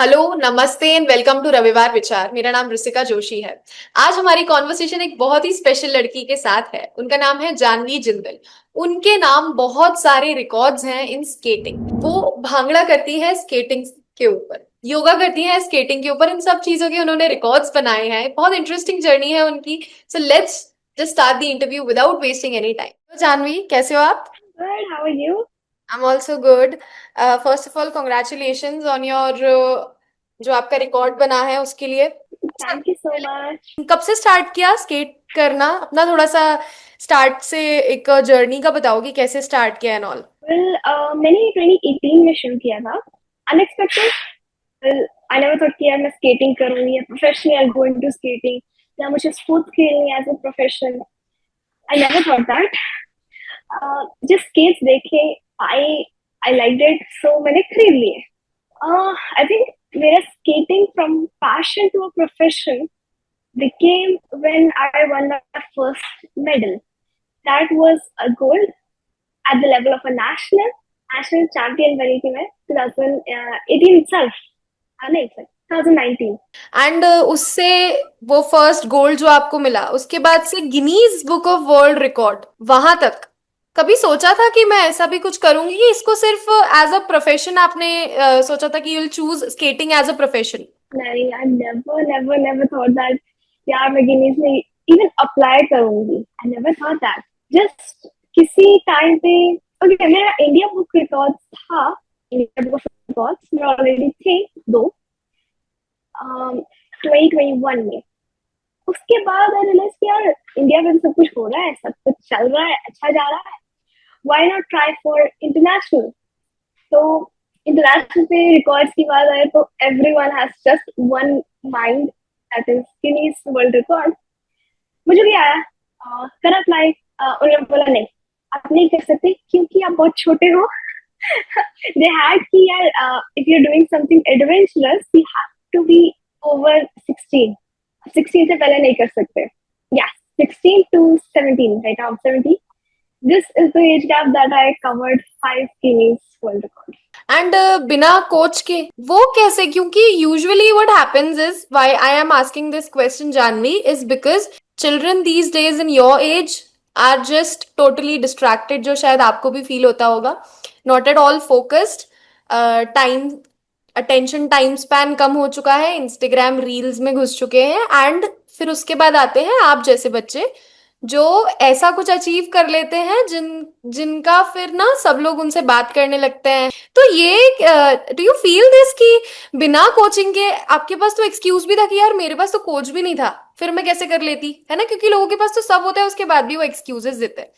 Hello, नमस्ते and welcome to रविवार विचार। मेरा नाम ऋषिका जोशी है। आज हमारी कॉन्वर्सेशन एक बहुत ही स्पेशल लड़की के साथ है। उनका नाम है जानवी जिंदल। उनके नाम बहुत सारे रिकॉर्ड्स हैं इन स्केटिंग। वो भांगड़ा करती है स्केटिंग के ऊपर, योगा करती है स्केटिंग के ऊपर। इन सब चीजों के उन्होंने रिकॉर्ड्स बनाए हैं। बहुत इंटरेस्टिंग जर्नी है उनकी। So let's just start the interview without wasting any time. तो जानवी, कैसे हो आप? Good, how are you? I'm also good. First of all, congratulations on your जो आपका रिकॉर्ड बना है उसके लिए। अच्छा, Thank you so much. कब से स्टार्ट किया स्केट करना? अपना थोड़ा सा स्टार्ट से एक जर्नी का बताओ कि कैसे स्टार्ट किया एंड ऑल। Well, मैंने 2018 में शुरू किया था. Unexpected. Well, I never thought कि यार मैं skating करूँगी या professionally I'll go into skating या मुझे sports खेलनी है as a profession. I never thought that. Just skates देखे, I liked it, so मैंने खरीद लिए. I think मेरा skating from passion to a profession became when I won my first medal. That was a gold at the level of a national champion बनी थी मैं 2018 itself. नहीं sir 2019. And उससे वो फर्स्ट गोल्ड जो आपको मिला, उसके बाद से Guinness book of world record वहां तक कभी सोचा था कि मैं ऐसा भी कुछ करूंगी, कि इसको सिर्फ एज अ प्रोफेशन आपने सोचा था कि you'll choose skating as a profession? नहीं, I never thought that यार मैं गिनीज में even apply करूंगी. I never thought that. Just किसी टाइम पे ओके मेरा इंडिया बुक रिकॉर्ड था. इंडिया बुक रिकॉर्ड्स मेरे ऑलरेडी थे दो 2021 में. उसके बाद आई रियलाइज कि यार इंडिया में सब कुछ हो रहा है, सब कुछ चल रहा है, अच्छा जा रहा है. Why not try for international. तो इंटरनेशनल पे रिकॉर्ड्स की बात आए तो everyone has just one mind, that is Guinness world record. मुझे भी आया, कर अप्लाई. उन्होंने बोला नहीं, आप नहीं कर सकते क्योंकि आप बहुत छोटे हो. दे हैड कि यार if you are doing something adventurous you have to be over 16. 16 से पहले नहीं कर सकते. या 16 to 17, right now I'm 17. This is the age gap that I covered 5 Guinness World Record. And बिना कोच के वो कैसे? क्योंकि usually what happens is, why I am asking this question Janhvi, is because children these days in your age are just totally distracted, जो शायद आपको भी feel होता होगा। Not at all focused. Time, attention time span कम हो चुका है, इंस्टाग्राम रील्स में घुस चुके हैं। एंड फिर उसके बाद आते हैं आप जैसे बच्चे जो ऐसा कुछ अचीव कर लेते हैं जिनका फिर ना सब लोग उनसे बात करने लगते हैं। तो ये डू यू फील दिस कि बिना कोचिंग के आपके पास तो एक्सक्यूज भी था कि यार मेरे पास तो कोच भी नहीं था, फिर मैं कैसे कर लेती, है ना? क्योंकि लोगों के पास तो सब होता है, उसके बाद भी वो एक्सक्यूजेस देते हैं।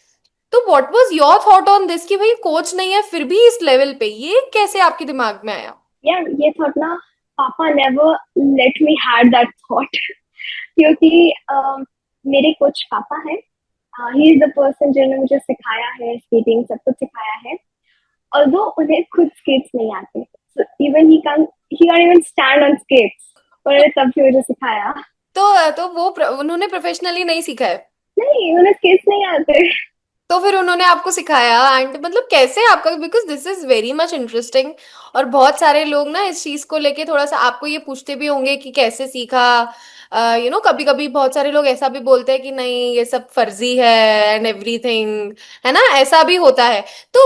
तो what was your thought on this कि भाई कोच नहीं है फिर भी इस लेवल पे, ये कैसे आपके दिमाग में आया? यार ये थॉट ना, पापा never let me had that thought. क्योंकि मेरे कोच पापा है. ही इज द पर्सन जिन्होंने मुझे सिखाया है, स्केटिंग सब कुछ सिखाया है. ऑल्दो उन्हें खुद स्केट्स नहीं आते, even he can even stand on skates. उन्होंने तब भी मुझे सिखाया. तो वो उन्होंने प्रोफेशनली नहीं सीखा है? नहीं, उन्हें स्केट्स नहीं आते. तो फिर उन्होंने आपको सिखाया, एंड मतलब कैसे आपका, because this is very much interesting. और बहुत सारे लोग ना इस चीज को लेके थोड़ा सा आपको ये पूछते भी होंगे कि कैसे सीखा। कभी कभी बहुत सारे लोग ऐसा भी बोलते हैं कि नहीं ये सब फर्जी है एंड एवरीथिंग, है ना? ऐसा भी होता है। तो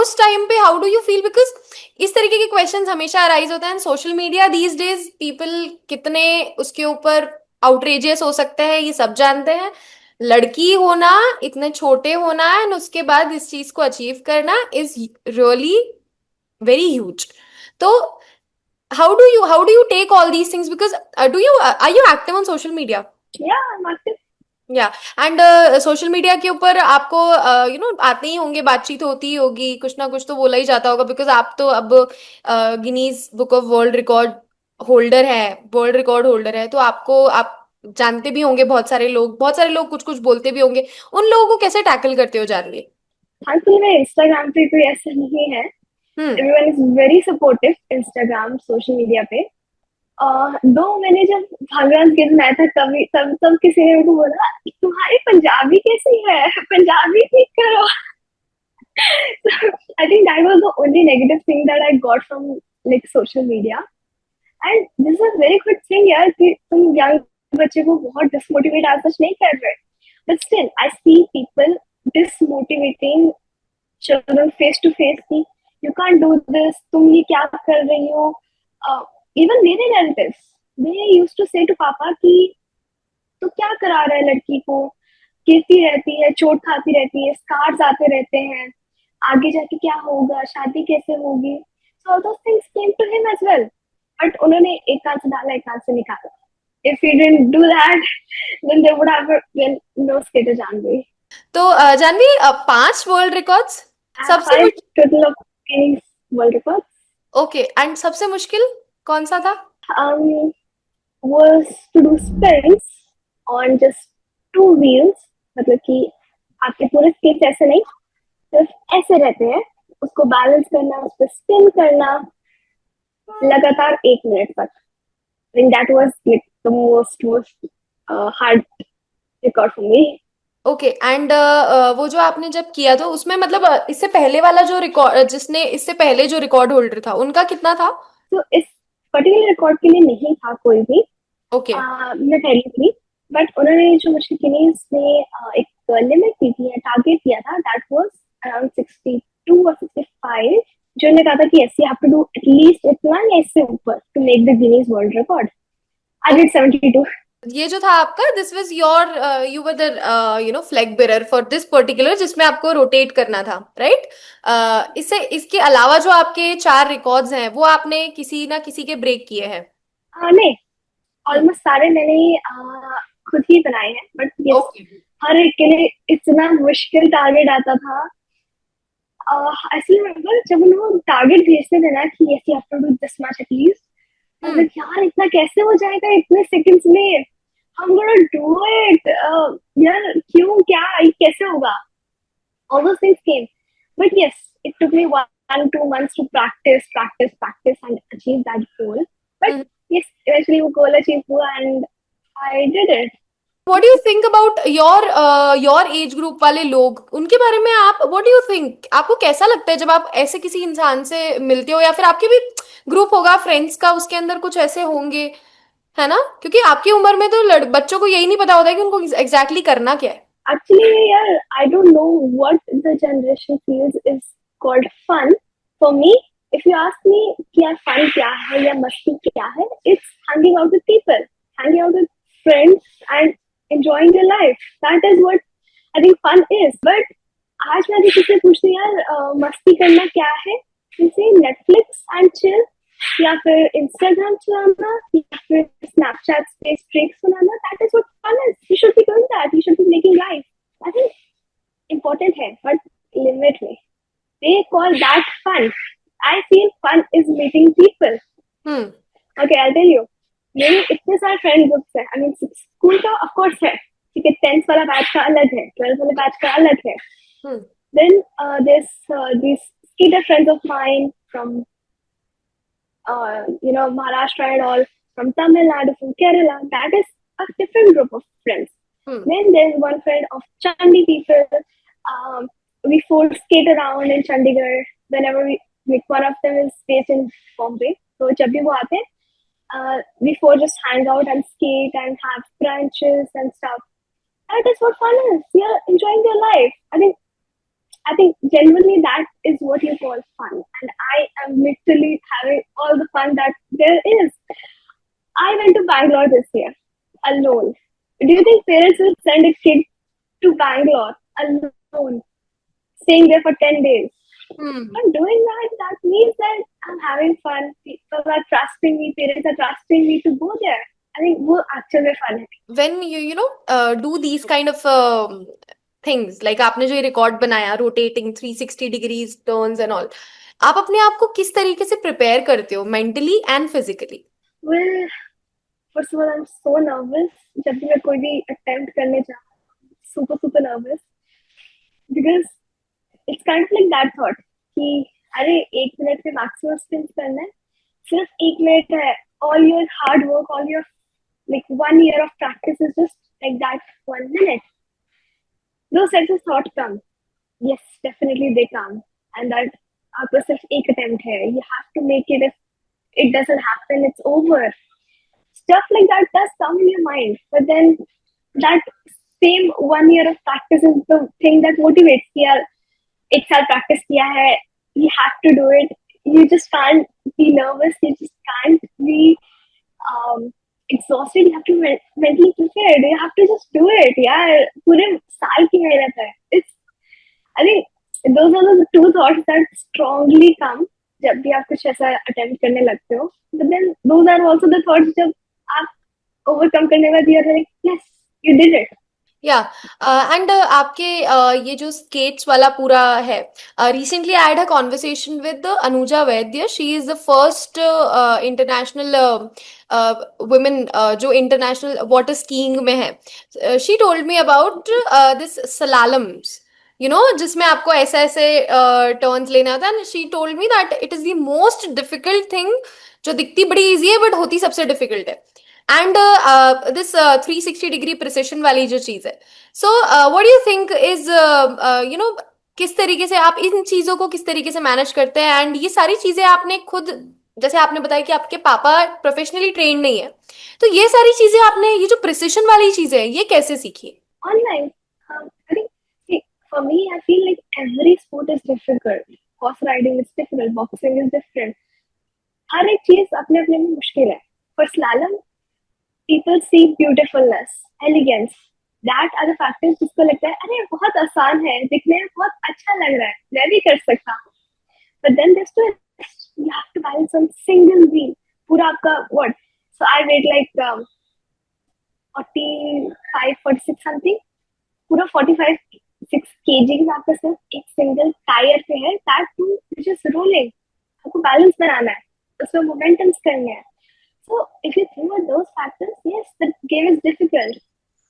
उस टाइम पे how do you feel? Because इस तरीके के क्वेश्चंस हमेशा अराइज होते हैं। Social media these days people कितने उसके ऊपर आउटरेजियस हो सकते हैं ये सब जानते हैं। लड़की होना, इतने छोटे होना एंड उसके बाद इस चीज को अचीव करना इज रियली वेरी ह्यूज। तो how do you take all these things? Because do you are you active on social media? या मास्टर. या एंड सोशल मीडिया के ऊपर आपको आते ही होंगे, बातचीत होती ही होगी, कुछ ना कुछ तो बोला ही जाता होगा, बिकॉज आप तो अब Guinness book of world record holder है, वर्ल्ड रिकॉर्ड होल्डर है। तो आपको, आप जानते भी होंगे, बहुत सारे लोग कुछ कुछ बोलते भी होंगे। उन लोगों को कैसे टैकल करते हो जानवी? थैंकफुली मेरे इंस्टाग्राम पे कोई ऐसा नहीं है. Hmm. Everyone is very supportive Instagram social media पे. दो मैंने जब भागवत गीत बनाया था कभी तब तब किसी ने मेरे को बोला तुम्हारी पंजाबी कैसी है, पंजाबी ठीक करो. So, I think that was the only negative thing that I got from like social media. And this is a very good thing यार कि तुम यंग बच्चे को बहुत डिसमोटिवेट आज सच नहीं कर रहे, but still I see people demotivating children face to face की यू कांट डू दिस, तुम ये क्या कर रही हो. इवन मेरे relatives they used to say to papa कि तो क्या करा रहा है लड़की को, गिरती रहती है, चोट खाती रहती है, स्कार्स आते रहते हैं, आगे जाके क्या होगा, शादी कैसे होगी. So all those things came to him as well, but उन्होंने एक कान से डाला एक कान से निकाला. If he didn't do that then they would have been no skater Janhvi. तो Janhvi 5 world records I have सबसे 5 total of Guinness World Records. Okay and सबसे मुश्किल कौन सा था? Um, was to do spins on just 2 wheels. मतलब कि आपके पूरे स्केट्स ऐसे नहीं, सिर्फ ऐसे रहते हैं, उसको बैलेंस करना, उस पर स्पिन करना लगातार 1 मिनट तक. I think that was like the most hard record for me. Okay and वो जो आपने जब किया तो उसमें मतलब इससे पहले वाला जो रिकॉर्ड जिसने इससे पहले जो रिकॉर्ड होल्डर था उनका कितना था? तो इस पर्टिकुलर रिकॉर्ड के लिए नहीं था कोई भी, ओके मैं पहली थी, बट उन्होंने जो मुझे गिनीज ने एक लिमिट दी थी, टारगेट दिया था, दैट वाज अराउंड 62 और 65, जो उन्होंने कहा था कि yes you have to do at least इतना या इससे ऊपर to make the Guinness world record. I did 72. ये जो था आपका this was your you were the flag bearer for this particular जिसमें आपको रोटेट करना था राइट? इससे इसके अलावा जो आपके 4 रिकॉर्ड्स हैं वो आपने किसी ना किसी के ब्रेक किए हैं? नहीं, ऑलमोस्ट सारे मैंने खुद ही बनाए हैं, बट यस ओके हर एक के लिए इतना मुश्किल टारगेट आता था. ऐसे रिमेम्बर जब उन लोग टारगेट भेजते थे ना कि yes you have to do this much at least, मतलब यार इतना कैसे हो जाएगा इतने सेकंड्स में, हम गोना डू इट, यार क्यों, क्या ये कैसे होगा. All those things came, but yes, it took me 1-2 months to practice and achieve that goal. But yes, eventually वो goal achieve हुआ and I did it. What do you think about your age group वाले लोग उनके बारे में आप what do you think आपको कैसा लगता है जब आप ऐसे किसी इंसान से मिलते हो या फिर आपके भी ग्रुप होगा फ्रेंड्स का उसके अंदर कुछ ऐसे होंगे है ना क्योंकि आपकी उम्र में तो बच्चों को यही नहीं पता होता है कि उनको एग्जैक्टली करना क्या है. Actually, yeah, I don't know what the generation feels is called fun. For me, if you ask me कि यार fun क्या है या मस्ती क्या है, it's hanging out with people, hanging out with friends and enjoying your life. That is what I think fun is. But आज मैं किसी से पूछती हूँ यार मस्ती करना क्या है, जैसे Netflix and chill, या फिर इंस्टाग्राम चलाना, या फिर स्नैपचैट पे स्ट्रीक्स बनाना, that is what fun is. You should be doing that, you should be making life. I think important है, बट लिमिट में. They call that fun. I feel fun is meeting people. Hmm okay I tell you, मेरे इतने सारे friend groups है. I mean school का of course है, ठीक है, 10th वाला बैच का अलग है, 12th वाले बैच का अलग है. हम्म Then these skater friends of mine from Maharashtra and all, from Tamil Nadu, from Kerala, that is a different group of friends. Then there's one friend of Chandi people. We four skate around in Chandigarh whenever like one of them is based in Bombay. So जब भी वो आते हैं, we four just hang out and skate and have brunches and stuff. That is what fun is. You're enjoying your life. I think genuinely that is what you call fun. And I am literally having all the fun that there is. I went to Bangalore this year alone. Do you think parents will send a kid to Bangalore alone, staying there for 10 days? I'm doing that. That means that I'm having fun. People are trusting me. Parents are trusting me to go there. I think वो actually fun है. when you do these kind of things like आपने जो ये record बनाया rotating 360 degrees turns and all आप अपने आप को किस तरीके से प्रिपेयर करते हो mentally and physically? Well, first of all, I'm so nervous. जब भी मैं कोई भी attempt करने जाऊँ, super nervous, because it's kind of like that thought कि अरे 1 मिनट में maximum spins करना है, सिर्फ 1 मिनट है. All your hard work, all your like 1 year of practice is just like that 1 minute. Those types of thoughts come. Yes, definitely they come, and that आपका सिर्फ एक attempt है. You have to make it it doesn't happen, it's over. Stuff like that does come in your mind, but then that same 1 year of practice is the thing that motivates. Yeah, एक साल practice किया है, you have to do it. You just can't be nervous. You just can't be exhausted. You have to mentally prepared. You have to just do it. यार पूरे साल की मेहनत है. It's, I think those are the two thoughts that strongly come जब भी आप कुछ ऐसा attempt करने लगते हो. But then those are also the thoughts जब आप overcome करने के बाद you're like, yes, you did it. Yeah and आपके ये जो स्केट्स वाला पूरा है, recently I had a conversation with Anuja Vaidya. She is the first international women जो इंटरनेशनल वाटर स्कीइंग में है. She told me about this slaloms, you know, जिसमें आपको ऐसे ऐसे टर्न्स लेना होता है. She told me that it is the most difficult thing, जो दिखती बड़ी इजी है बट होती सबसे डिफिकल्ट है. एंड दिस 360 डिग्री प्रिसिशन वाली जो चीज है. So what do you think is, you know, किस तरीके से आप इन चीजों को किस तरीके से मैनेज करते हैं? एंड ये सारी चीजें आपने खुद, जैसे आपने बताया कि आपके पापा प्रोफेशनली ट्रेन नहीं है, तो ये सारी चीजें आपने, ये जो प्रिसिशन वाली चीजें हैं, ये कैसे सीखी? Online. I think, see, for me, I feel like every sport is difficult. Horse riding is difficult. Boxing is different. हर एक चीज अपने अपने में मुश्किल है. For slalom, people see beautifulness, elegance. That are the factors जिसको लगता है अरे बहुत आसान है, दिखने में बहुत अच्छा लग रहा है, मैं भी कर सकता हूँ. But then there's to you have to balance on single wheel. पूरा आपका what? So I weighed like 45, 46 something. पूरा 45, 6 kg आपका सिर्फ एक सिंगल टायर पे है. That too which is rolling. आपको बैलेंस बनाना है, उसमें मोमेंटम्स करने हैं. So if you think about those factors, yes, the game is difficult.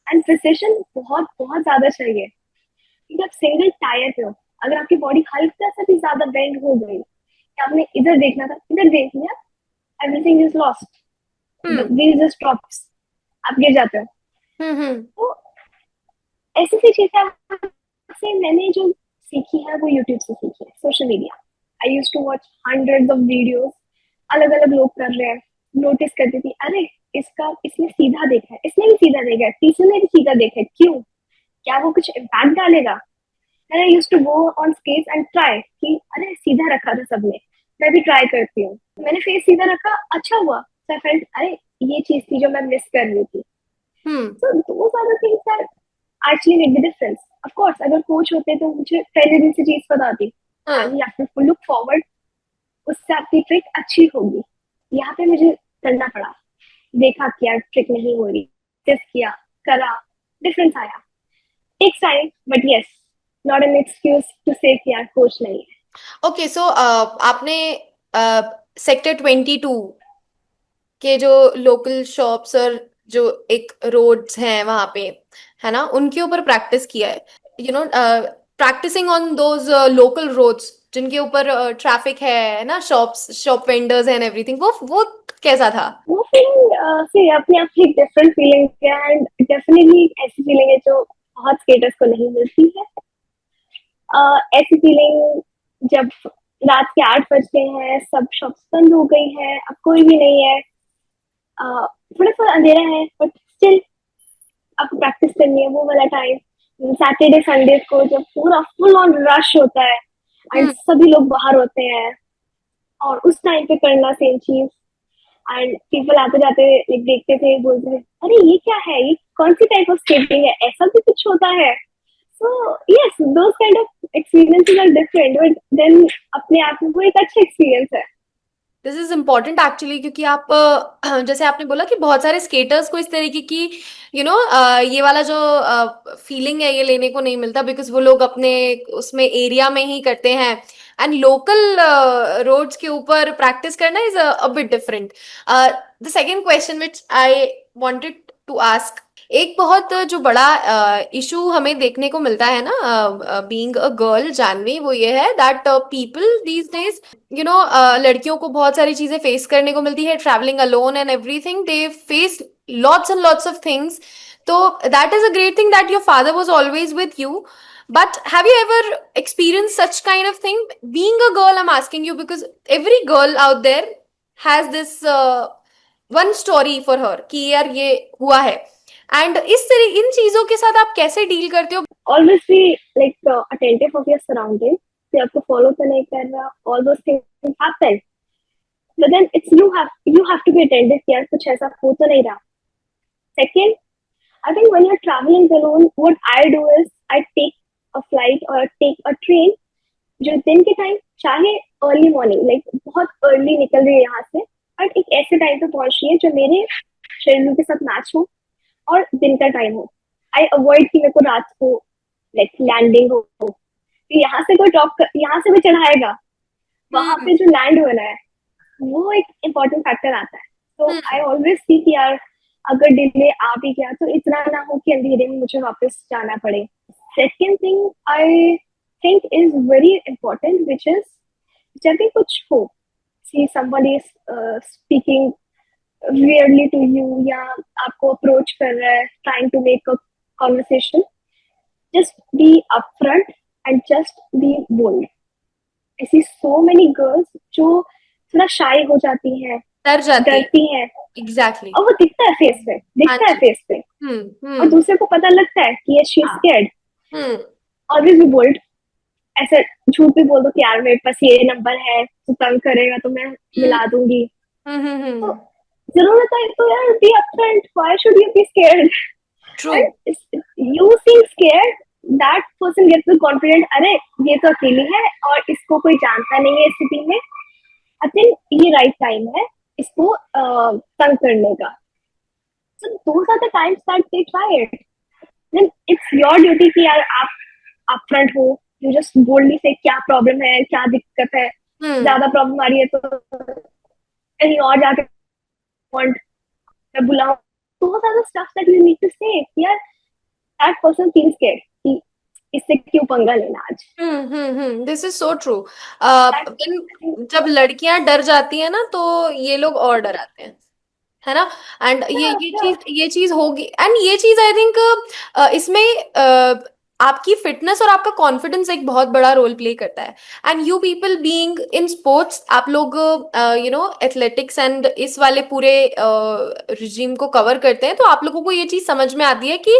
And precision बहुत बहुत ज्यादा चाहिए. क्योंकि आप सिंगल टायर पे हो, अगर आपकी बॉडी हल्का सा भी ज्यादा बेंड हो गई, या आपने इधर देखना था, इधर देख लिया, everything is lost. The wheel just drops. आप गिर जाते हो. तो ऐसी सी चीजें से मैंने जो सीखी है वो यूट्यूब से सीखी है, social media. I use to watch hundreds of videos, अलग अलग लोग कर रहे हैं, नोटिस करती थी अरे इसने सीधा देखा है, इसने भी सीधा देखा है, तीसरे ने भी सीधा देखा है, क्यों, क्या वो कुछ इम्पैक्ट डालेगा. And I used to go on skates and try कि अरे सीधा रखा था सबने, मैं भी ट्राई करती हूँ. मैंने फेस सीधा रखा, अच्छा हुआ. So I felt अरे ये चीज थी जो मैं मिस कर रही थी. So those are the things that actually make the difference. Of course, अगर कोच होते तो मुझे पहले दिन से चीज बताती, you have to look forward, उससे आपकी ट्रिक अच्छी होगी. यहाँ पे मुझे करना पड़ा, देखा किया ट्रिक नहीं हो रही, टेस्ट किया, करा, डिफरेंस आया. Takes time, but yes, not an excuse to say कि यार कोच नहीं है. ओके, सो आपने सेक्टर 22 के जो लोकल शॉप्स और जो एक रोड्स हैं वहां पे, है ना, उनके ऊपर प्रैक्टिस किया है. You know, practicing on those local roads जिनके ऊपर ट्रैफिक है ना, शॉप वेंडर्स एंड एवरीथिंग, वो कैसा था? वो फीलिंग से अपने आप की डिफरेंट फीलिंग है, एंड डेफिनेटली ऐसी फीलिंग है जो बहुत स्केटर्स को नहीं मिलती है. ऐसी फीलिंग जब रात के 8 बजते हैं, सब शॉप्स बंद हो गई है, अब कोई भी नहीं है, थोड़ा सा अंधेरा है, बट स्टिल आपको प्रैक्टिस करनी है. वो वाला टाइम सैटरडे संडे को जब पूरा फुल ऑन रश होता है एंड सभी लोग बाहर होते हैं, और उस टाइम पे करना सेम चीज. एंड पीपल आते जाते देखते थे, बोलते थे अरे ये क्या है, ये कौन सी टाइप ऑफ स्केटिंग है, ऐसा भी कुछ होता है. So yes, those kind of experiences are different, but then अपने आप में वो एक अच्छा एक्सपीरियंस है. दिस इज इम्पोर्टेंट एक्चुअली, क्योंकि आप जैसे आपने बोला कि बहुत सारे स्केटर्स को इस तरीके की यू नो ये वाला जो फीलिंग है ये लेने को नहीं मिलता, बिकॉज वो लोग अपने उसमें एरिया में ही करते हैं. एंड लोकल रोड्स के ऊपर प्रैक्टिस करना is a bit different. The second question which I wanted to ask, एक बहुत जो बड़ा इशू हमें देखने को मिलता है ना, बीइंग अ गर्ल जानवी, वो ये है that people these days, you know, लड़कियों को बहुत सारी चीजें फेस करने को मिलती है, travelling alone and everything, they face lots and lots of things. तो that is a great thing that your father was always with you. But have you ever experienced such kind of thing? Being a girl, I'm asking you because every girl out there has this one story for her कि यार ये हुआ है, and इस तरह इन चीजों के साथ आप कैसे डील करते हो? Always be like attentive of your surrounding, कि आपको फॉलो तो नहीं कर रहा, all those things happen, but then it's you have to be attentive कि यार कुछ ऐसा हो तो नहीं रहा. Second, I think when you're traveling alone, what I do is I take a flight or take a train जो दिन के टाइम, चाहे अर्ली मॉर्निंग लाइक बहुत अर्ली निकल रही है यहाँ से, बट एक ऐसे टाइम पे पहुंच रही है जो मेरे शेड्यूल के साथ मैच हो और दिन का टाइम हो. आई अवॉइड कि मेरे को रात को लाइक लैंडिंग हो, तो यहाँ से कोई ड्रॉप यहाँ से भी चढ़ाएगा, वहां हम्म पे जो लैंड होना है वो एक इम्पोर्टेंट फैक्टर आता है. तो आई हम्म ऑलवेज सी कि यार अगर डिले आ भी गया तो इतना ना हो कि अंधेरे में मुझे वापस जाना पड़े. Second thing I think is very important which is, जब भी कुछ हो, सी somebody is speaking weirdly to you या आपको अप्रोच कर रहा है trying to make a conversation, just be upfront and just be bold. I see so many girls जो थोड़ा शाई हो जाती हैं, डर जाती है। डरती हैं, एग्जैक्टली। और वो दिखता है फेस पे, हाँ दिखता है जी। फेस पे, और हम्म। दूसरे को पता लगता है कि ये she is scared. Hmm always be bold. ऐसे झूठ भी बोल दो कि यार मेरे पास ये नंबर है, तू तंग करेगा तो मैं हम्म मिला दूंगी. तो हम्म। जरूरत है तो यार be upfront, why should you be scared? True. And you feel scared, that person gets the confident, अरे ये तो अकेली है और इसको कोई जानता नहीं है इस स्थिति में, आई थिंक ये राइट टाइम है इसको तंग करने का. So those are the times that they try it. Then it's your duty कि यार आप upfront हो, you just boldly say क्या प्रॉब्लम है, क्या दिक्कत है, हम्म ज्यादा प्रॉब्लम आ रही है तो कहीं और जाके want मैं बुलाऊं. Those are the stuff that you need to say. यार that person feels scared कि इससे क्यों पंगा लेना आज. This is so true. That, I think, जब लड़कियां डर जाती है ना तो ये लोग और डराते हैं, है ना? And yeah, yeah. ये चीज होगी, एंड ये चीज आई थिंक इसमें आपकी फिटनेस और आपका कॉन्फिडेंस एक बहुत बड़ा रोल प्ले करता है। And you people being in sports, आप लोग एथलेटिक्स एंड इस वाले पूरे रिजीम को कवर करते हैं, तो आप लोगों को ये चीज समझ में आती है कि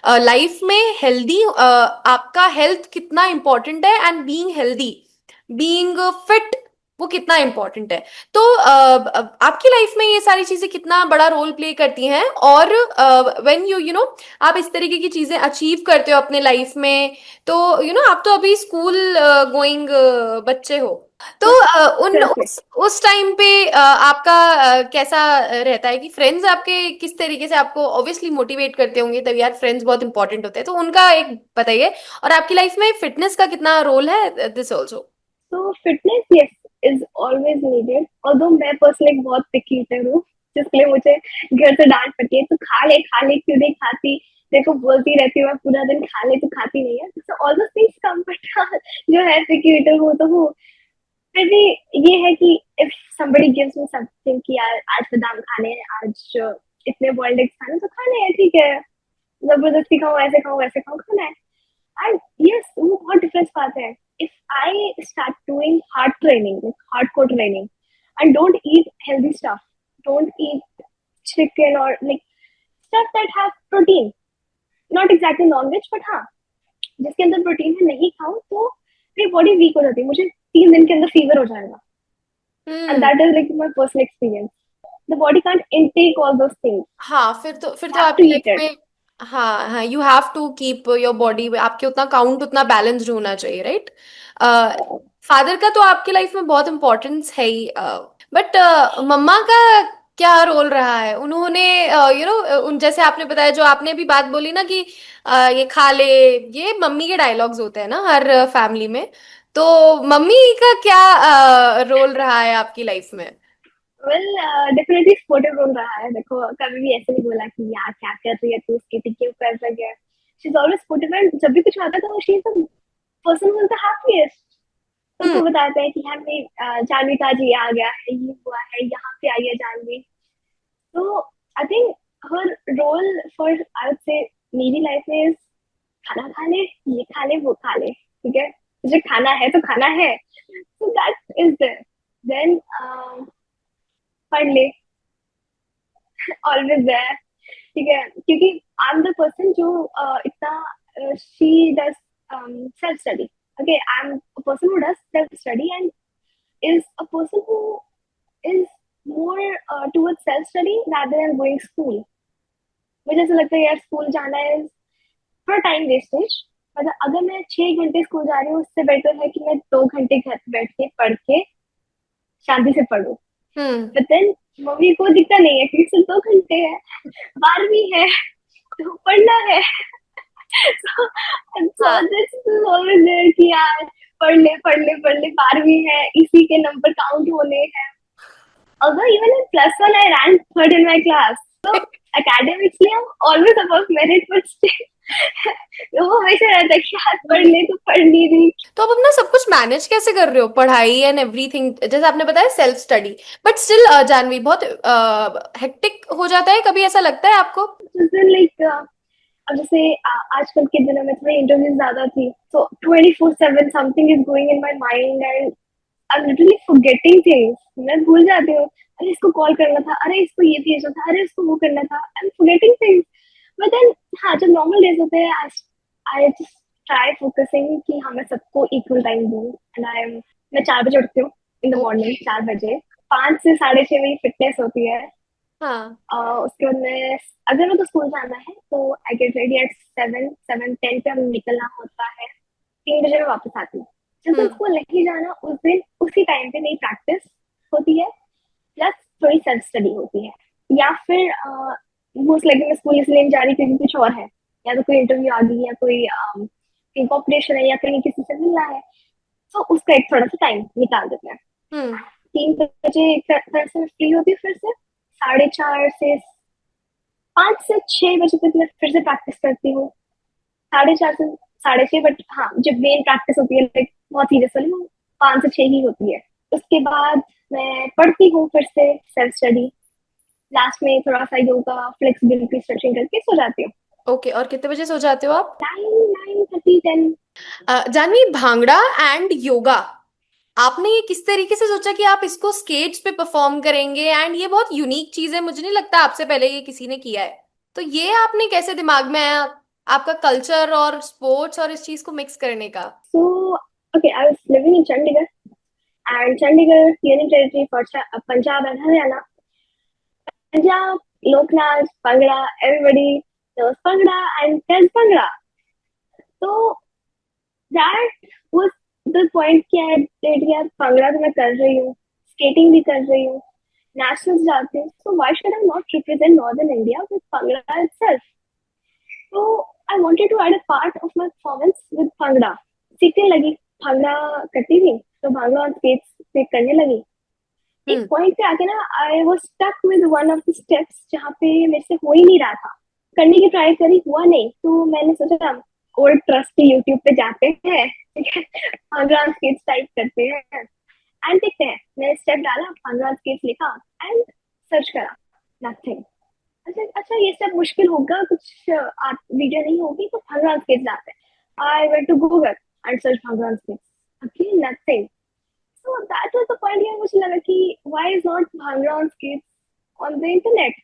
लाइफ में हेल्दी आपका हेल्थ कितना इंपॉर्टेंट है, and being healthy, being fit, वो कितना इंपॉर्टेंट है। तो आपकी लाइफ में ये सारी चीजें कितना बड़ा रोल प्ले करती हैं, और व्हेन यू नो आप इस तरीके की चीजें अचीव करते हो अपने लाइफ में, तो आप तो अभी स्कूल गोइंग बच्चे हो, तो उन Correct. उस टाइम पे आपका कैसा रहता है कि फ्रेंड्स आपके किस तरीके से आपको ऑब्वियसली मोटिवेट करते होंगे, तभी यार फ्रेंड्स बहुत इंपॉर्टेंट होते हैं, तो उनका एक बताइए, और आपकी लाइफ में फिटनेस का कितना रोल है, this also. So fitness, yes, is always needed. Although मैं पर्सनली बहुत पिकी ईटर हूँ, जिसके लिए मुझे घर से डांट पड़ती है, तो खा ले क्यों नहीं खाती, देखो बोलती रहती हूँ मैं पूरा दिन खा ले, तो खाती नहीं है. So all those things come, but जो है पिकी ईटर हूँ तो हूँ. फिर भी ये है कि if somebody gives me something कि यार आज बादाम खाने हैं, आज इतने बॉइल्ड एग्स खाने, तो खाने हैं, ठीक है, जबरदस्ती खाऊं, ऐसे खाऊं, वैसे खाऊं, खाना है. And yes, वो बहुत डिफरेंस पाता है. If I start doing hard training, like hardcore training, and don't eat healthy stuff, don't eat chicken or like stuff that have protein, not exactly non-veg, but हाँ जिसके अंदर प्रोटीन है, नहीं खाऊं तो मेरी बॉडी वीक हो जाती है, मुझे 3 दिन के अंदर फीवर हो जाएगा. And hmm. that is like my personal experience. The body can't intake all those things. हाँ, फिर You तो have to आपकी eat लाइफ it. में, हाँ हाँ, you have to keep your body, आपके उतना काउंट उतना बैलेंस्ड होना चाहिए, राइट? फादर का तो आपकी लाइफ में बहुत इम्पोर्टेंस है ही, बट मम्मा का क्या रोल रहा है? उन्होंने उन जैसे आपने बताया, जो आपने भी बात बोली ना कि ये खा ले, ये मम्मी के डायलॉग्स होते हैं ना हर फैमिली में, तो मम्मी का क्या रोल रहा है आपकी लाइफ में? वेल डेफिनेटली सपोर्टिव रोल रहा है. देखो कभी भी ऐसे नहीं बोला कि यार क्या कर रही है तू, उसकी क्यों कर रही है. She is always supportive, and जब भी कुछ आता है तो she is the person who is the happiest. Hmm सबको बताते हैं कि यार मेरी जानवी का आज ये आ गया है, ये हुआ है, यहाँ पे आई है जानवी. तो I think her role for I would say मेरी लाइफ में इज खाना खा ले, ये खा ले, वो खा ले, ठीक है, तुझे खाना है तो खाना है. So that is there. Then पढ़ ले, ऑलवेज देयर। ठीक है, क्योंकि आई एम द पर्सन जो इतना she does self study. Okay, I am a person who does self study and is a person who is more towards self study rather than going school। मुझे ऐसा लगता है यार school जाना है थोड़ा टाइम वेस्टेज। मतलब अगर मैं 6 घंटे स्कूल जा रही हूँ, उससे बेटर है कि मैं 2 घंटे घर पे बैठ के पढ़ के शांति से पढूं। हम्म। बट देन मम्मी को दिखता नहीं है क्योंकि सिर्फ 2 घंटे है, 12वीं है तो पढ़ना है। so, so हाँ। this is always there कि यार पढ़ ले पढ़ ले पढ़ ले, 12वीं है, इसी के नंबर काउंट होने हैं। Although even in +1 I ranked third in my class, so academically I'm always above merit, but still वो हमेशा रहता है कि यार पढ़ ले तो पढ़ नहीं रही। तो आप अपना सब कुछ मैनेज कैसे कर रहे हो, पढ़ाई एंड एवरीथिंग? जैसे आपने बताया self study, but still Janhvi बहुत हेक्टिक हो जाता है, कभी ऐसा लगता है आपको? जिस दिन लाइक अब जैसे आजकल के दिनों में थोड़ी इंटरव्यूज ज्यादा थी, तो 24/7 something is going in my mind and I am literally forgetting things. मैं भूल जाती हूँ, अरे इसको कॉल करना था, अरे इसको ये भेजना था, अरे इसको वो करना था, I am forgetting things. But then हाँ, जब नॉर्मल डेज होते हैं आई जस्ट ट्राई फोकसिंग कि हाँ मैं सबको इक्वल टाइम दूँ। एंड मैं 4 बजे उठती हूँ इन द ओके। मॉर्निंग, 4 बजे। 5 से 6:30 मेरी फिटनेस होती है। हाँ। उसके बाद मैं, अगर मेरे को स्कूल जाना है तो आई गेट रेडी एट 7-7:10 पे हमें निकलना होता है। 3 बजे मैं वापस आती हूँ। जिस दिन हम्म। स्कूल नहीं जाना उस दिन उसी टाइम पे मेरी प्रैक्टिस होती है, प्लस थोड़ी सेल्फ स्टडी होती है। या फिर मोस्ट लाइकली मैं स्कूल इसलिए नहीं जा रही क्योंकि कुछ और है, या तो कोई इंटरव्यू आ गई, या कोई कॉम्पिटिशन है, या कहीं किसी से मिलना है, तो उसका एक थोड़ा सा टाइम निकाल देते हैं। हम्म। 3 बजे एक तरह से फ्री होती है, फिर से 4:30 से 5 से 6 बजे तक मैं फिर से प्रैक्टिस करती हूँ। 4:30 से 6:30, बट हाँ जब मेन प्रैक्टिस होती है लाइक बहुत सीरियस वाली, वो 5 से 6 ही होती है। उसके बाद मैं पढ़ती हूँ फिर से सेल्फ स्टडी। लास्ट में थोड़ा सा योगा, फ्लेक्सिबिलिटी, स्ट्रेचिंग करके सो जाती हूँ। ओके, और कितने बजे सो जाते हो आप? 9, 9:30, 10। जानवी, भांगड़ा एंड योगा, आपने ये किस तरीके से सोचा कि आप इसको स्टेज पे परफॉर्म करेंगे? एंड ये बहुत यूनिक चीज है, मुझे नहीं लगता आपसे पहले ये किसी ने किया है। तो ये आपने कैसे दिमाग में आया, आपका कल्चर और स्पोर्ट्स और इस चीज को मिक्स करने का? So, okay, I was living in Chandigarh, and Chandigarh, Union Territory for Punjab and Haryana. Punjab, Loknaj, Bhangra, everybody knows Bhangra and tells Bhangra. So that was the point कि यार Bhangra तो मैं कर रही हूँ, skating भी कर रही हूँ, nationals जाती हूँ, so why should I not represent Northern India with Bhangra itself? So I wanted to add a part of my performance with Bhangra. सीखने लगी, भांगड़ा करती थी तो भांगड़ा और स्केट पे करने लगी। एक हम्म। पॉइंट पे आके ना I was stuck with one of the steps जहाँ पे मेरे से हो ही नहीं रहा था। करने की ट्राई करी, हुआ नहीं, तो मैंने सोचा ओल्ड ट्रस्ट यूट्यूब पे जाते हैं, ठीक है, भांगड़ा स्केट्स टाइप करते हैं एंड देखते हैं। मैंने स्टेप डाला, भांगड़ा स्केट्स लिखा एंड सर्च करा, नथिंग। अच्छा ये स्टेप मुश्किल होगा, कुछ वीडियो नहीं होगी, तो भांगड़ा स्केट्स आते हैं। I went to Google and search bhangra skates, again nothing. So that was the point यार, मुझे लगा कि why is not Bhangra on skates on the internet?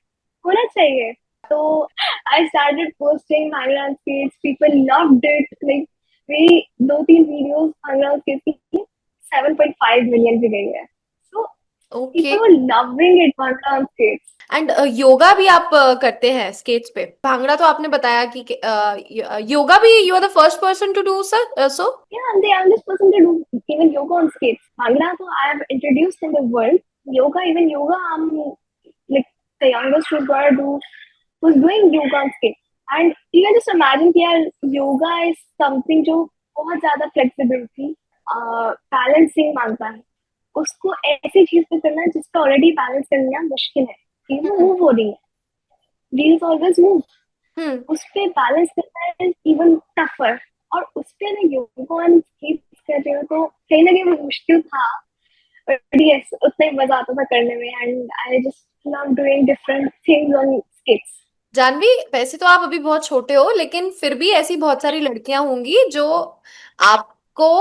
होना चाहिए। तो I started posting Bhangra on skates. People loved it. Like मेरी 2-3 videos Bhangra on skates की 7.5 million भी गई है। So okay. people were loving it, Bhangra on skates. And yoga भी आप करते हैं स्केट्स पे? भांगड़ा तो आपने बताया कि योगा भी you are the first person to do sir, so? Yeah, I'm the youngest person to do even yoga on skates. Bhangra, so I have introduced in the world. Yoga, even yoga, I'm like the youngest who's doing yoga on skates. And you can just imagine कि यार yoga is something जो बहुत ज्यादा flexibility, balancing मांगता है। उसको ऐसी चीज पे करना है जिसका ऑलरेडी बैलेंस करना मुश्किल है, कि वो हम्म। मूव हो रही है, व्हील्स ऑलवेज मूव, हम्म। उस पे बैलेंस करना है इवन टफर। और उस पे मैं योगा एंड स्केट्स कर रही हूँ, तो कहीं ना कहीं वो मुश्किल था, बट यस उतना ही मजा आता था करने में। And I just love doing different things on skates. Janhvi, वैसे तो आप अभी बहुत छोटे हो, लेकिन फिर भी ऐसी बहुत सारी लड़कियां होंगी जो आपको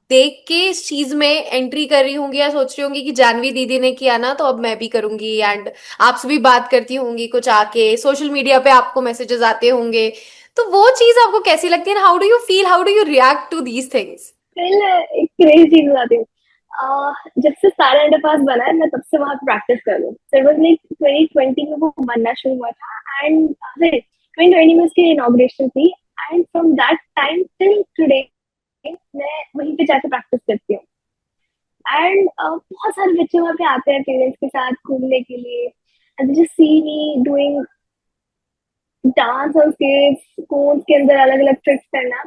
देख के इस चीज में एंट्री कर रही होंगी या सोच रही होंगी कि जानवी दीदी ने किया ना तो अब मैं भी करूंगी, एंड आपसे भी बात करती होंगी कुछ, आके सोशल मीडिया पे आपको मैसेजेस आते होंगे, तो वो चीज आपको कैसी लगती है? How do you feel, how do you react to these things? फिर एक क्रेजी चीज बताती हूँ। जब से सारा अंडरपास बना है मैं तब से वहां प्रैक्टिस कर रही हूँ। So it was like 2020 में वो बनना शुरू हुआ था, एंड 2020 में उसकी इनॉग्रेशन थी, and from that time till today मैं वहीं पे जाके प्रैक्टिस करती हूँ। एंड बहुत सारे बच्चे वहाँ पे आते हैं पेरेंट्स के साथ घूमने के लिए, and just see me doing dance on stage, school के अंदर अलग अलग ट्रिक्स करना।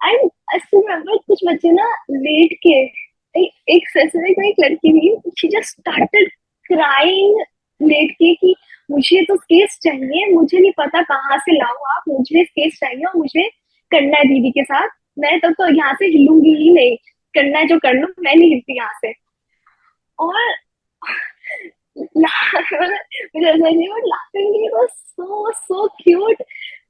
एंड आई स्टिल रिमेम्बर कुछ बच्चे ना लेट के, एक स्पेसिफिक में एक लड़की थी, she just started crying late के कि मुझे तो स्केच चाहिए, मुझे नहीं पता कहाँ से लाऊं आप, मुझे स्केच चाहिए और मुझे करना है दीदी के साथ, मैं तो यहाँ से हिलूंगी ही नहीं, करना है जो कर लो, मैं नहीं हिलती यहाँ से। और मुझे ऐसा नहीं, but laughing was so so cute.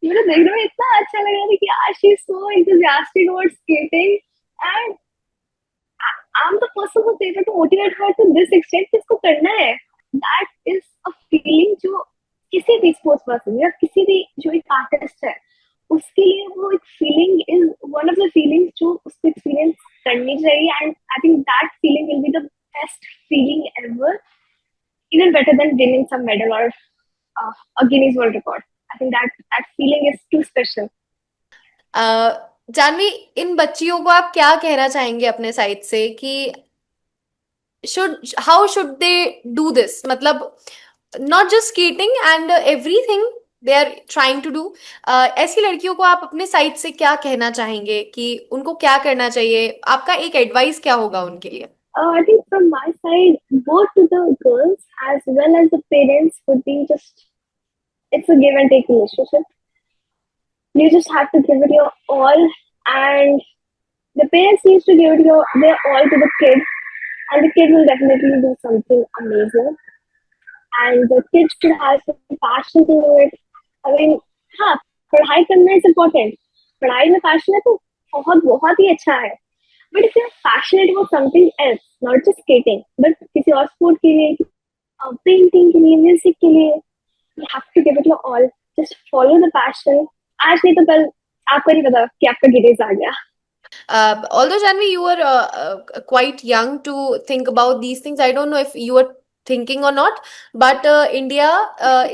मुझे देखने में इतना अच्छा लग रहा था कि यार she is so enthusiastic about skating, and I'm the person who's able to motivate her to this extent कि इसको करना है। That is a feeling जो किसी भी स्पोर्ट्स पर्सन या किसी भी जो एक आर्टिस्ट है उसके लिए वो एक feeling is one of the feelings जो उसको एक्सपीरियंस करनी चाहिए, and I think that feeling will be the best feeling ever, even better than winning some medal or a Guinness World Record. I think that feeling is too special. Janhvi, इन बच्चियों को आप क्या कहना चाहेंगे अपने साइड से कि should how should they do this, मतलब not just skating and everything they are trying to do, ऐसी लड़कियों को आप अपने साइड से क्या कहना चाहेंगे कि उनको क्या करना चाहिए? आपका एक एडवाइस क्या होगा उनके लिए? I think from my side, both to the girls as well as the parents would be just, it's a give and take relationship. You just have to give it your all, and the parents needs to give it their all to the kid, and the kid will definitely do something amazing. And the kid should have some passion to do it. I mean, हाँ, पढ़ाई करना is important. पढ़ाई में passion है तो बहुत बहुत ही अच्छा है. But if you're passionate about something else, not just skating, but किसी और sport के लिए, painting के लिए, music के लिए, you have to give it your all. Just follow the passion. आज नहीं तो कल आपको नहीं पता कि आपका गिरेज आ गया. Although Janvi, you are quite young to think about these things. I don't know if you are thinking or not, but India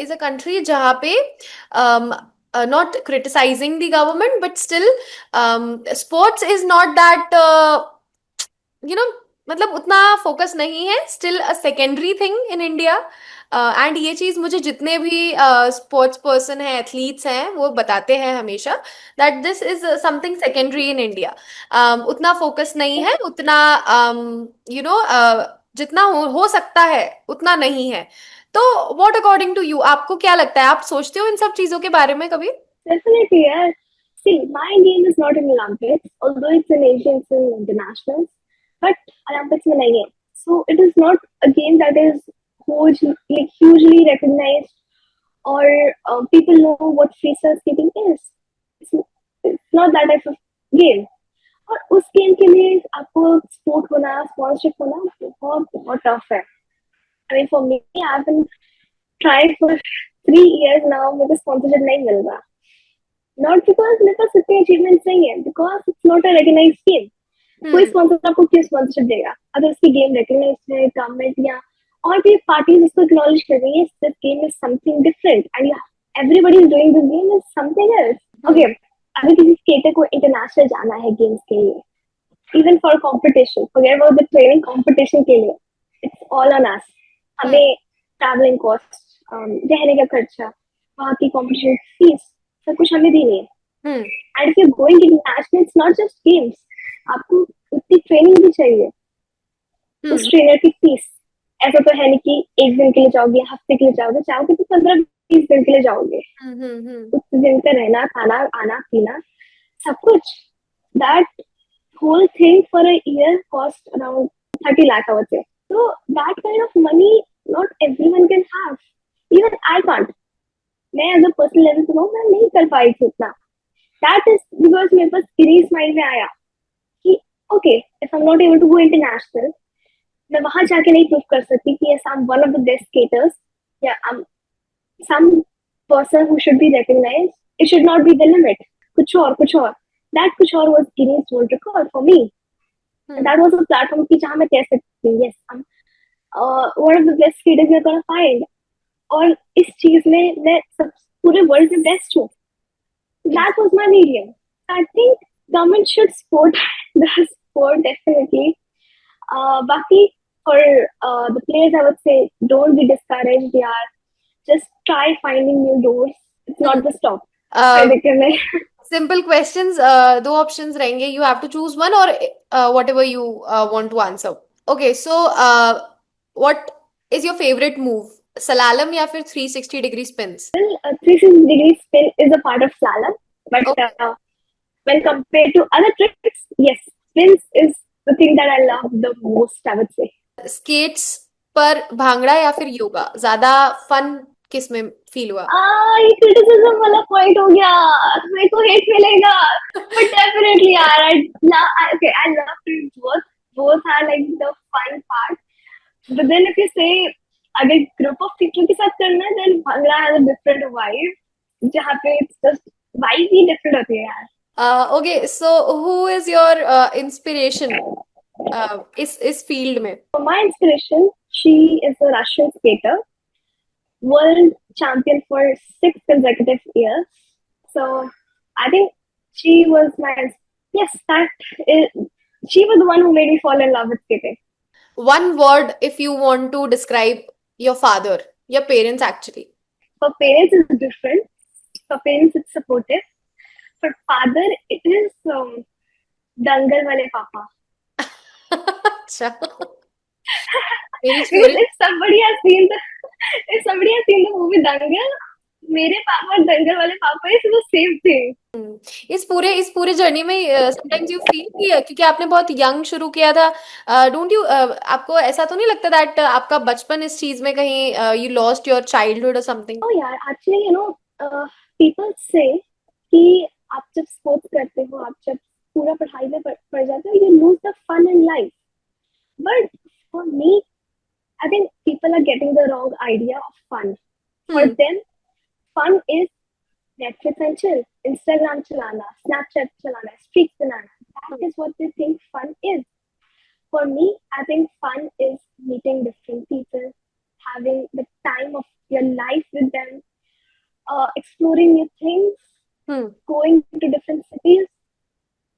is a country जहाँ पे not criticizing the government, but still sports is not that you know, मतलब उतना focus नहीं है, still a secondary thing in India. And ये चीज मुझे जितने भी स्पोर्ट्स पर्सन हैं, एथलीट्स हैं, वो बताते हैं हमेशा that this is something secondary in India. उतना फोकस नहीं है, उतना यू नो जितना हो सकता है उतना नहीं है। तो व्हाट अकॉर्डिंग टू यू, आपको क्या लगता है? आप सोचते हो इन सब चीजों के बारे में कभी? Definitely, yeah. See, my game is not in Olympics, although it's in Asian, it's in internationals, but Olympics में नहीं है. So it is not a game that is hugely recognized, or people know what freestyle skating is. It's not that type of game. और उस game के लिए आपको sport होना, sponsorship होना बहुत बहुत टफ है. I mean, for me, I've been trying for 3 years now, मुझे स्पॉन्सरशिप नहीं मिल रहा. Not because मेरे पास इतने अचीवमेंट्स नहीं है, because it's not a recognized game. कोई स्पॉन्सर आपको क्यों स्पॉन्सरशिप देगा अगर उसकी गेम रिकॉग्नाइज्ड है, गवर्नमेंट या और भी पार्टीज उसको एक्नॉलेज कर रही है, this game is something different and everybody is doing this game is something else. Okay, अगर किसी स्केटर को इंटरनेशनल जाना है गेम्स के लिए, even for competition, forget about the training, competition के लिए इट्स ऑल ऑन अस. हमें ट्रैवलिंग कॉस्ट, रहने का खर्चा, वहाँ की कंपटीशन फीस, सब कुछ हमें देनी है. And if you going international, it's not just games, आपको उतनी ट्रेनिंग भी चाहिए. उस ट्रेनर की फीस, ऐसा तो है नहीं कि एक दिन के लिए जाओगे, हफ्ते के लिए जाओगे तो 15-20 दिन के लिए जाओगे. उस दिन का रहना, खाना, आना, पीना, सब कुछ. That whole thing for a year cost around 30 lakh, I would say. So that kind of money not everyone can have. Even I can't. मैं एज अ पर्सनल लेवल पे मैं नहीं कर पाई थी इतना. दैट इज बिकॉज मेरे पास सीरीज माइंड में आया कि okay, if I'm not able to go international, मैं वहां जाके नहीं प्रूव कर सकती कि yes, I'm one of the best skaters. Yeah, I'm some person who should be recognized. It should not be the limit. कुछ और. That कुछ और was Guinness World Record for me. And Hmm. that was a platform कि जहाँ मैं कह सकती हूँ, yes, I'm one of the best skaters you're gonna find. और इस चीज में मैं सब पूरे वर्ल्ड में बेस्ट हूँ. That was my medium. I think government should support the sport definitely. Baki for the players, I would say don't be discouraged. Yeah, just try finding new doors. It's Hmm. not the stop. Uh, Particularly. simple questions. दो options रहेंगे. You have to choose one or whatever you want to answer. Okay, so what is your favorite move? Slalom या फिर 360 degree spins? Well, a 360-degree spin is a part of slalom, but Okay. when compared to other tricks, yes, spins is the thing that I love the most, I would say. Skates पर भांगड़ा या फिर योगा ज्यादा fun किस में feel हुआ? ये criticism वाला point हो गया. मेरे को हेट मिलेगा. But definitely, यार, I love to both. Both are like the fun part. But then if you say अगर group of people के साथ करना है, then bhangra has a different vibe. जहाँ पे it's just vibe he different होती है यार. Okay, so who is your inspiration इस फील्ड में? For my inspiration, she is a Russian skater, world champion for 6 consecutive years. So I think she was my, yes, that is, she was the one who made me fall in love with skating. One word if you want to describe your father, your parents actually. For parents, it's different. For parents, it's supportive. For father, it is dangal wale papa. अच्छा मेरी Because story if somebody has seen the movie Dangal, मेरे पापा और दंगल वाले पापा is वो same थे. इस पूरे जर्नी में समटाइम्स यू फील किया क्योंकि आपने बहुत यंग शुरू किया था डोंट यू आपको ऐसा तो नहीं लगता दैट आपका बचपन इस चीज में कहीं यू लॉस्ट योर चाइल्डहुड और समथिंग? ओ यार, एक्चुअली पीपल से कि आप जब स्पोर्ट्स करते हो, आप जब पूरा पढ़ाई में पढ़ जाते हो, you lose the fun in life. But for me, I think people are getting the wrong idea of fun. For them, fun is Netflix and chill, Instagram chalana, Snapchat chalana, streaks banana. That is what they think fun is. For me, I think fun is meeting different people, having the time of your life with them, exploring new things, going to different cities,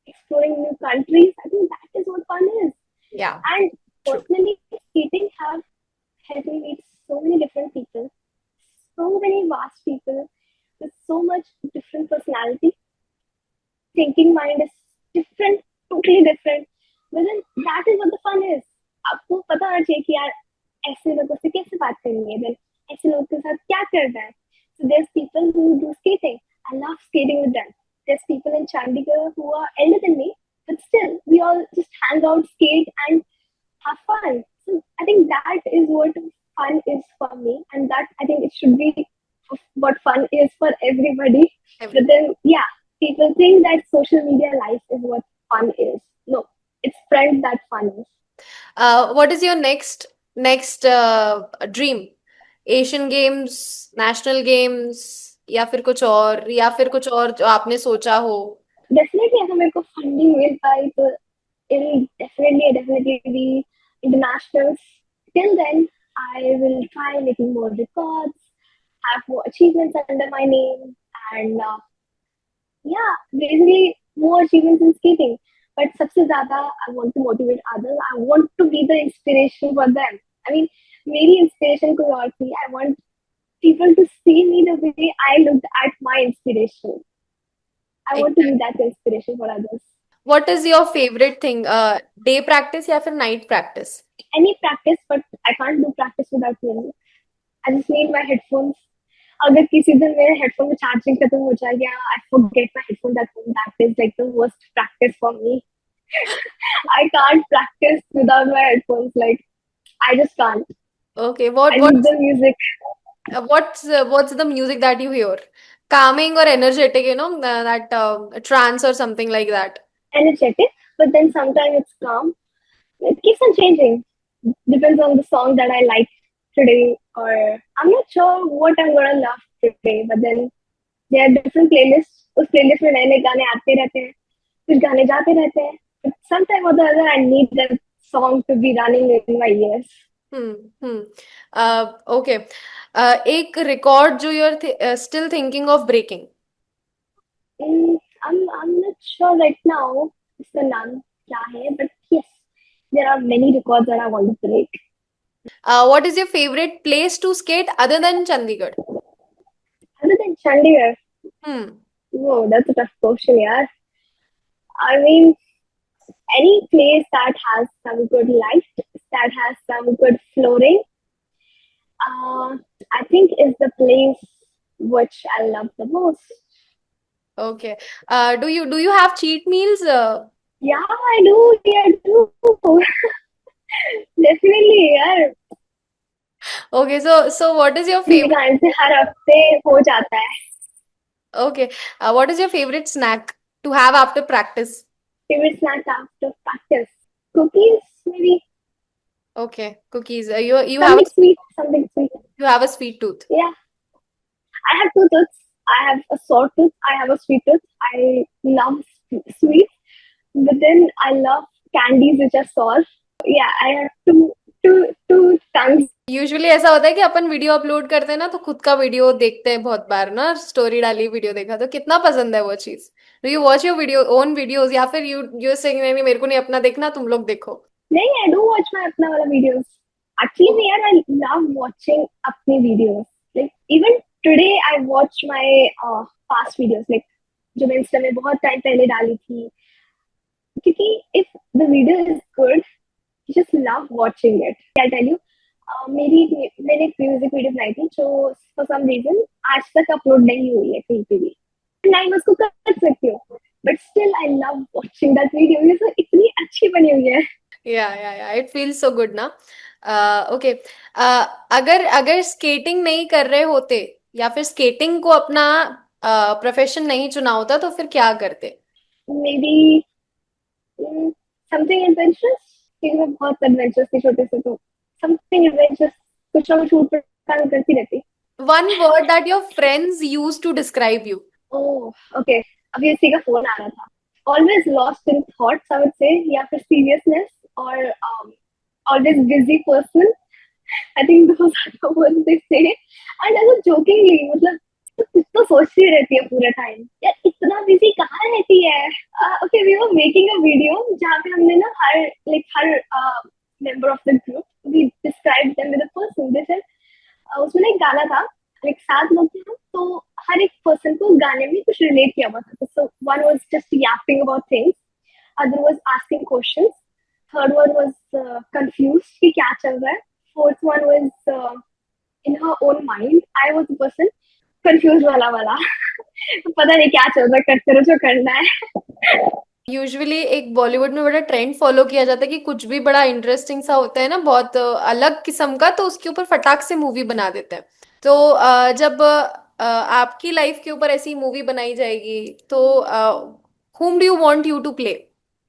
exploring new countries. I think that is what fun is. Yeah, And true. personally, skating have helped me meet so many different people, so many vast people with so much different personality. Thinking mind is different, totally different. But then that is what the fun is. आपको पता होना चाहिए कि यार ऐसे लोगों से कैसे बात करनी है, then ऐसे लोगों के साथ क्या करना है. So there's people who do skating. I love skating with them. There's people in Chandigarh who are elder than me, but still we all just hang out, skate, and have fun. So I think that is what fun is for me, and that I think it should be what fun is for everybody. But then, yeah, people think that social media life is what fun is. No, it's friends that fun is. What is your next dream? Asian games, national games या फिर कुछ और जो आपने सोचा हो? Definitely, अगर मेरे को funding मिल पाई तो it'll definitely be internationals. Till then, I will try making more records, have more achievements under my name, and yeah, basically more achievements in skating. But सबसे ज़्यादा I want to motivate others. I want to be the inspiration for them. I mean, मेरी inspiration कोई और थी. I want people to see me the way I looked at my inspiration. I want to be that inspiration for others. What is your favorite thing? Day practice या फिर night practice? Any practice, but I can't do practice without music. I just need my headphones. अगर किसी दिन मेरे headphone में charging खत्म हो जाए या I forget my headphones at home, that is like the worst practice for me. I can't practice without my headphones. Like I just can't. Okay, I need the music. what's the music that you hear? Calming or energetic, that trance or something like that. Energetic. but then sometimes it's calm. It keeps on changing. Depends on the song that I like today, or I'm not sure what I'm gonna love today. But then there are different playlists. उस playlist में नए नए गाने आते रहते हैं, कुछ गाने जाते रहते हैं. But sometime or the other, I need that song to be running in my ears. Okay एक रिकॉर्ड जो you're still thinking of breaking. I'm not sure right now इसका नाम क्या है, but yes, there are many records that I want to break. What is your favorite place to skate other than Chandigarh? Other than Chandigarh, Hmm. whoa, that's a tough question, yeah. I mean, any place that has some good light, that has some good flooring, uh, I think is the place which I love the most. Okay. Do you have cheat meals? Yeah, I do. Yeah, I do. Definitely, यार. Okay. So what is your मेरे favorite? कारण से हर हफ्ते हो जाता है. Okay. What is your favorite snack to have after practice? Favorite snack after practice? Cookies, maybe. Okay. Cookies. You have Something sweet, something sweet. a sweet tooth. Yeah, I have two tooths. I have a sore tooth. I have a sweet tooth. I love sweets, but then I love candies which are sour. Yeah, I have two tongues. Usually ऐसा होता है कि अपन video upload करते हैं ना तो खुद का वीडियो देखते हैं बहुत बार ना स्टोरी डाली वीडियो देखा तो कितना पसंद है वो चीज. Do you watch your video own videos या फिर यू सेइंग नहीं नहीं, मेरे को नहीं अपना देखना तुम लोग देखो. नहीं, I do watch my अपना वाला videos. Actually, यार, I love watching अपनी videos. Like even today, I watched my past videos. Like जो मैं इंस्टा में बहुत टाइम पहले डाली थी. क्योंकि if the video is good, you just love watching it. I'll tell you, मैंने एक म्यूजिक वीडियो बनाई थी जो फॉर सम रीजन आज तक अपलोड नहीं हुई है कहीं पे भी. ना ही मैं उसको कर सकती हूँ, but still I love watching that video. ये तो इतनी अच्छी बनी हुई है. या इट फील्स सो गुड ना. ओके. अगर अगर स्केटिंग नहीं कर रहे होते या फिर स्केटिंग को अपना प्रोफेशन नहीं चुना होता तो फिर क्या करते? मे बी समथिंग एडवेंचरस, क्योंकि मैं बहुत एडवेंचरस थी छोटे से. तो समथिंग एडवेंचरस, कुछ ना कुछ ऊट पटांग करती रहती. One word that your friends use to describe you. Oh okay, अभी इसी का फोन आ रहा था. Always lost in thoughts, I would say, या फिर सीरियसनेस, और always busy person. I think those are the words they say. And ऐसा jokingly, मतलब तो कुछ तो सोचती रहती है पूरा टाइम. यार इतना बिजी कहाँ रहती है. Okay, we were making a video जहाँ पे हमने ना हर member of the group, we described them with a person. They said उसमें ना एक गाना था, like 7 लोग थे हम, तो हर एक पर्सन को गाने में कुछ रिलेट किया हुआ था. So one was just yapping about things, other was asking questions, third one was confused कि क्या चल रहा है, fourth one was in her own mind. I was the person confused वाला पता नहीं क्या चल रहा है, करते रहो जो करना है. यूजुअली एक बॉलीवुड में बड़ा ट्रेंड फॉलो किया जाता है कि कुछ भी बड़ा इंटरेस्टिंग सा होता है ना बहुत अलग किस्म का तो उसके ऊपर फटाक से मूवी बना देते हैं. तो जब आपकी लाइफ के ऊपर ऐसी मूवी बनाई जाएगी तो whom do you want you to play?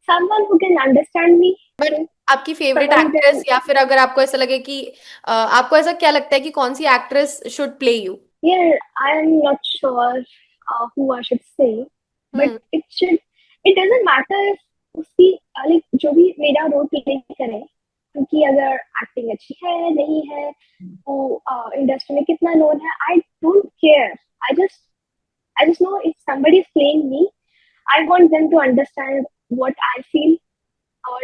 Someone who can understand me. But आपकी favourite Someone who actress can. या फिर अगर आपको ऐसा लगे कि आपको ऐसा क्या लगता है कि कौन सी actress should play you? Yeah, I am not sure who I should say, but hmm. it should. It doesn't matter if उसकी like जो भी मेरा रोल प्ले करे, क्योंकि अगर एक्टिंग अच्छी है नहीं है, वो इंडस्ट्री में कितना नोन है, I don't care. I just know if somebody is playing me, I want them to understand what I feel, or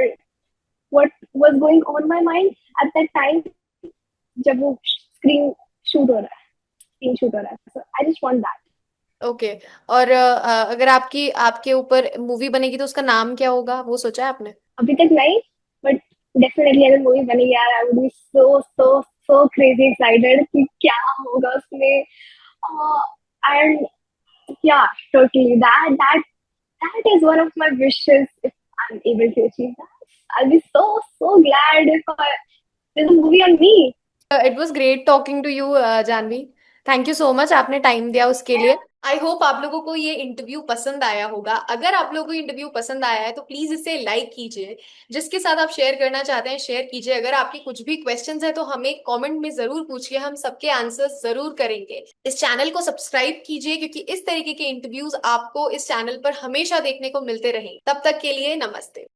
what was going on my mind at that time जब वो screen shoot हो रहा है, screen shoot हो रहा है. So I just want that. Okay. और अगर आपकी आपके ऊपर मूवी बनेगी तो उसका नाम क्या होगा वो सोचा है आपने? अभी तक नहीं, बट डेफिनेटली अगर मूवी बनेगी यार, I would be so so so crazy excited कि क्या होगा उसमें. एंड या totally that is one of my wishes. If I'm able to achieve that, I'll be so glad if there's a movie on me. It was great talking to you Janhvi. Thank you so much आपने time दिया उसके लिए. I hope आप लोगों को ये interview पसंद आया होगा। अगर आप लोगों को इंटरव्यू पसंद आया है तो प्लीज इसे लाइक कीजिए। जिसके साथ आप शेयर करना चाहते हैं शेयर कीजिए। अगर आपके कुछ भी क्वेश्चंस है तो हमें कमेंट में जरूर पूछिए, हम सबके आंसर्स जरूर करेंगे। इस चैनल को सब्सक्राइब कीजिए क्योंकि इस तरीके के इंटरव्यूज आपको इस चैनल पर हमेशा देखने को मिलते रहें। तब तक के लिए नमस्ते।